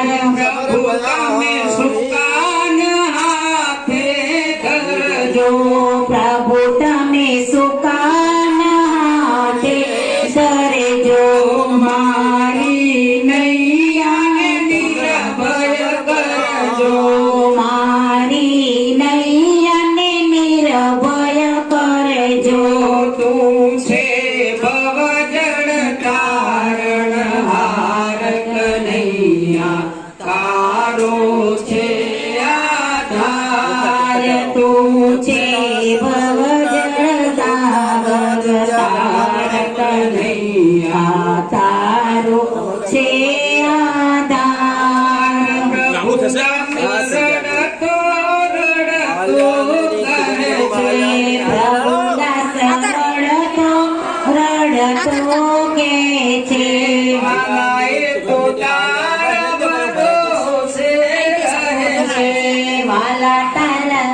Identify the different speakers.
Speaker 1: પ્રભુ તમે સુકાન હાથે ધરજો
Speaker 2: પ્રભુ તમે સુકાન હાથે ધરજો
Speaker 1: મારી નૈયાને નિર્ભય કરજો
Speaker 2: મારી નૈયાને નિર્ભય કરજો
Speaker 1: તું છે ભવજળ તારણ હાર કનૈયા તારો છે આધાર
Speaker 2: તું છે ભવજળ સાગર તાર કનૈયા તારો છે આધાર
Speaker 1: પ્રભુ રડતો રડતો કહે છે
Speaker 2: પ્રભુદાસ રડતો કે છે
Speaker 1: વાલાએ તો તારા ભરોસે કહે છે
Speaker 2: વાલા તારા